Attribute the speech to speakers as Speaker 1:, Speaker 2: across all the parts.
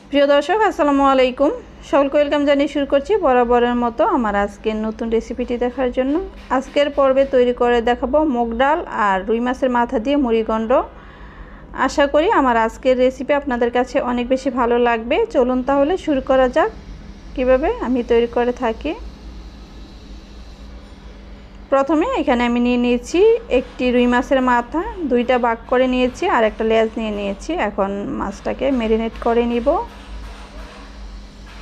Speaker 1: প্রিয় দর্শক আসসালামু আলাইকুম, সকলকে ওয়েলকাম জানিয়ে শুরু করছি বরাবরের মতো আমার আজকের নতুন রেসিপিটি দেখার জন্য। আজকের পর্বে তৈরি করে দেখাবো মুগ ডাল আর রুই মাছের মাথা দিয়ে মুড়িঘণ্ট। আশা করি আমার আজকের রেসিপি আপনাদের কাছে অনেক বেশি ভালো লাগবে। চলুন তাহলে শুরু করা যাক কিভাবে আমি তৈরি করে থাকি। প্রথমে এখানে আমি নিয়ে নিয়েছি একটি রুই মাছের মাথা, দুইটা ভাগ করে নিয়েছি আর একটা লেজ নিয়ে নিয়েছি। এখন মাছটাকে ম্যারিনেট করে নিব।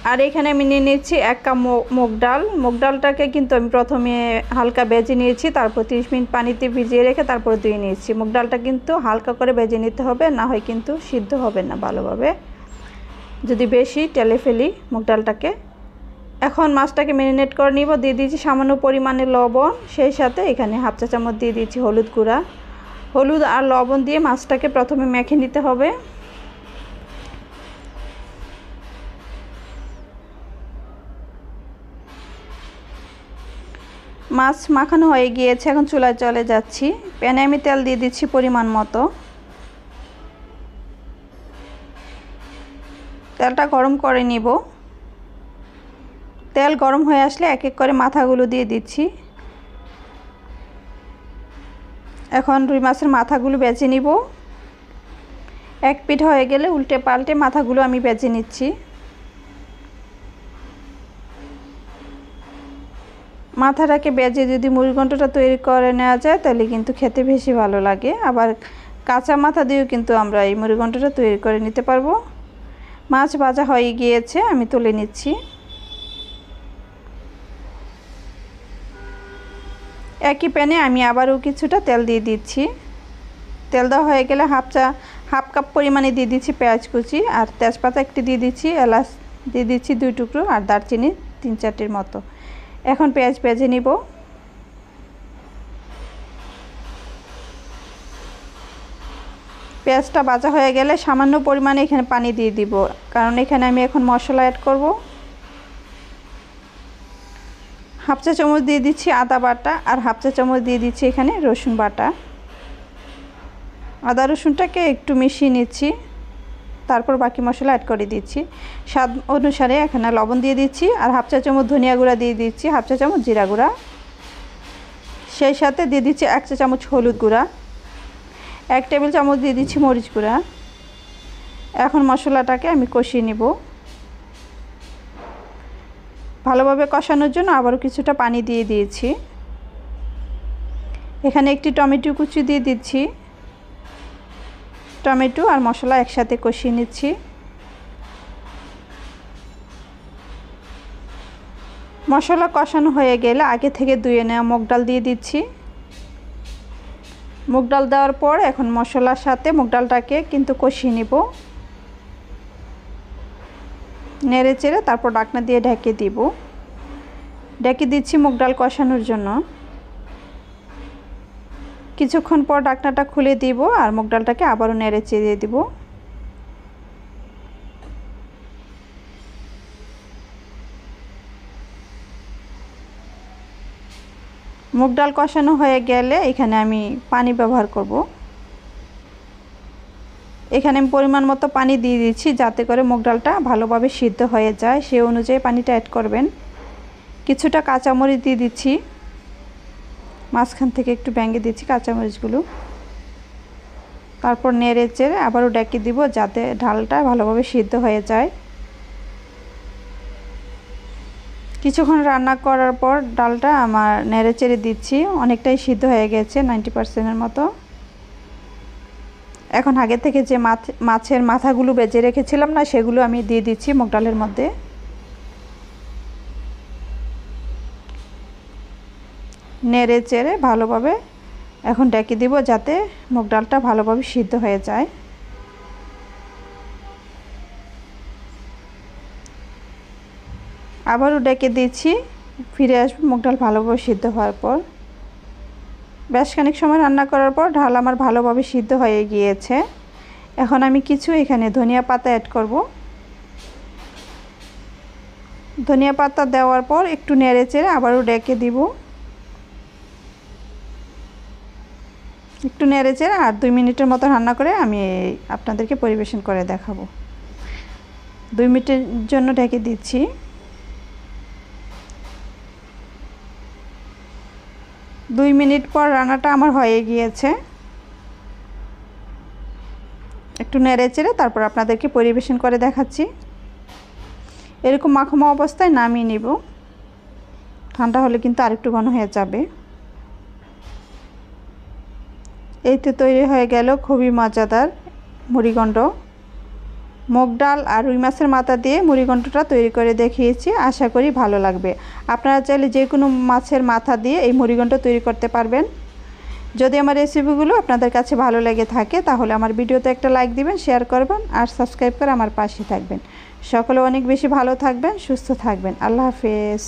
Speaker 1: আর এখানে আমি নিয়ে নিয়েছি 1 কাপ মুগ ডাল। মুগ ডালটাকে কিন্তু আমি প্রথমে হালকা ভেজে নিয়েছি, তারপর 30 মিনিট পানিতে ভিজিয়ে রেখে তারপর ধুয়ে নিয়েছি। মুগ ডালটা কিন্তু হালকা করে ভেজে নিতে হবে, না হয় কিন্তু সিদ্ধ হবে না ভালোভাবে যদি বেশি তেলে ফেলি মুগ ডালটাকে। এখন মাছটাকে ম্যারিনেট করে নিব। দিয়ে দিয়েছি সামান্য পরিমাণে লবণ, সেই সাথে এখানে হাফ চা চামচ দিয়ে দিয়েছি হলুদ গুঁড়া। হলুদ আর লবণ দিয়ে মাছটাকে প্রথমে মেখে নিতে হবে। মাছ মাখানো হয়ে গিয়েছে, এখন চুলায় চলে যাচ্ছি। প্যানে আমি তেল দিয়ে দিচ্ছি পরিমাণ মতো। তেলটা গরম করে নিব। তেল গরম হয়ে আসলে এক এক করে মাথাগুলো দিয়ে দিচ্ছি। এখন রুই মাছের মাথাগুলো বেছে নিব। এক পিঠ হয়ে গেলে উল্টে পাল্টে মাথাগুলো আমি বেছে নিচ্ছি। মাথাটাকে বেজে যদি মুড়িঘণ্টটা তৈরি করে নেওয়া যায় তাহলে কিন্তু খেতে বেশি ভালো লাগে। আবার কাঁচা মাথা দিয়েও কিন্তু আমরা এই মুড়িঘণ্টটা তৈরি করে নিতে পারবো। মাছ ভাজা হয়ে গিয়েছে, আমি তুলে নিচ্ছি। একই প্যানে আমি আবারও কিছুটা তেল দিয়ে দিচ্ছি। তেল দেওয়া হয়ে গেলে হাফ কাপ পরিমাণে দিয়ে দিচ্ছি পেঁয়াজ কুচি, আর তেজপাতা একটি দিয়ে দিচ্ছি, এলাচ দিয়ে দিচ্ছি 2 টুকরো, আর দারচিনি 3-4টির মতো। এখন পেঁয়াজ ভেজে নিব। পেঁয়াজটা ভাজা হয়ে গেলে সামান্য পরিমাণে এখানে পানি দিয়ে দিব, কারণ এখানে আমি এখন মশলা অ্যাড করব। হাফ চা চামচ দিয়ে দিচ্ছি আদা বাটা, আর হাফ চা চামচ দিয়ে দিচ্ছি এখানে রসুন বাটা। আদা রসুনটাকে একটু মিশিয়ে নিচ্ছি, তারপর বাকি মশলা অ্যাড করে দিচ্ছি। স্বাদ অনুসারে এখানে লবণ দিয়ে দিচ্ছি, আর হাফ চা চামচ ধনিয়া গুঁড়া দিয়ে দিচ্ছি, হাফ চা চামচ জিরা গুঁড়া, সেই সাথে দিয়ে দিচ্ছি 1 চা চামচ হলুদ গুঁড়া, 1 টেবিল চামচ দিয়ে দিচ্ছি মরিচ গুঁড়া। এখন মশলাটাকে আমি কষিয়ে নেব। ভালোভাবে কষানোর জন্য আবারও কিছুটা পানি দিয়ে দিয়েছি। এখানে একটি টমেটো কুচি দিয়ে দিচ্ছি। টমেটো আর মশলা একসাথে কষিয়ে নিচ্ছি। মশলা কষানো হয়ে গেলে আগে থেকে ধুয়ে নেওয়া মুগ ডাল দিয়ে দিচ্ছি। মুগ ডাল দেওয়ার পর এখন মশলার সাথে মুগ ডালটাকে কিন্তু কষিয়ে নেব, নেড়ে চেড়ে তারপর ঢাকনা দিয়ে ঢেকে দিব। ঢেকে দিচ্ছি মুগ ডাল কষানোর জন্য। কিছুক্ষণ পর ঢাকনাটা খুলে দিব, আর মুগ ডালটাকে আবারও নেড়ে চেড়ে দিব। মুগ ডাল কষানো হয়ে গেলে এখানে আমি পানি ব্যবহার করব। এখানে আমি পরিমাণ মতো পানি দিয়ে দিচ্ছি, যাতে করে মুগ ডালটা ভালোভাবে সিদ্ধ হয়ে যায়, সেই অনুযায়ী পানিটা অ্যাড করবেন। কিছুটা কাঁচামরিচ দিয়ে দিচ্ছি, মাঝখান থেকে একটু ভেঙে দিচ্ছি কাঁচামরিচগুলো। তারপর নেড়ে চেড়ে আবারও ঢেকে দিব, যাতে ডালটা ভালোভাবে সিদ্ধ হয়ে যায়। কিছুক্ষণ রান্না করার পর ডালটা আমার নেড়ে চেড়ে দিচ্ছি, অনেকটাই সিদ্ধ হয়ে গেছে, 90%-এর মতো। এখন আগে থেকে যে মাছের মাথাগুলো বেজে রেখেছিলাম না, সেগুলো আমি দিয়ে দিচ্ছি মুগ ডালের মধ্যে। নেড়ে চেড়ে ভালোভাবে এখন ঢেকে দিব, যাতে মুগ ডালটা ভালোভাবে সিদ্ধ হয়ে যায়। আবারও ঢেকে দিচ্ছি, ফিরে আসবো মুগ ডাল ভালোভাবে সিদ্ধ হওয়ার পর। বেশ খানিক সময় রান্না করার পর ডাল আমার ভালোভাবে সিদ্ধ হয়ে গিয়েছে। এখন আমি কিছু এখানে ধনিয়া পাতা অ্যাড করব। ধনিয়া পাতা দেওয়ার পর একটু নেড়ে চেড়ে আবারও ঢেকে দিব। একটু নেড়ে চেড়ে আর 2 মিনিটের মতো রান্না করে আমি আপনাদেরকে পরিবেশন করে দেখাবো। 2 মিনিটের জন্য ঢেকে দিচ্ছি। দুই মিনিট পর রান্নাটা আমার হয়ে গিয়েছে। একটু নেড়েচেড়ে তারপর আপনাদেরকে পরিবেশন করে দেখাচ্ছি। এরকম মাখা অবস্থায় নামিয়ে নিব, ঠান্ডা হলে কিন্তু আরেকটু ঘন হয়ে যাবে। এই তো তৈরি হয়ে গেল খুবই মজাদার মুড়িঘণ্ট। মুগ ডাল আর রুই মাছের মাথা দিয়ে মুড়িঘণ্টটা তৈরি করে দেখিয়েছি, আশা করি ভালো লাগবে। আপনারা চাইলে যে কোনো মাছের মাথা দিয়ে এই মুড়িঘণ্ট তৈরি করতে পারবেন। যদি আমার রেসিপিগুলো আপনাদের কাছে ভালো লেগে থাকে তাহলে আমার ভিডিওতে একটা লাইক দিবেন, শেয়ার করবেন আর সাবস্ক্রাইব করে আমার পাশে থাকবেন। সকলে অনেক বেশি ভালো থাকবেন, সুস্থ থাকবেন। আল্লাহ হাফেজ।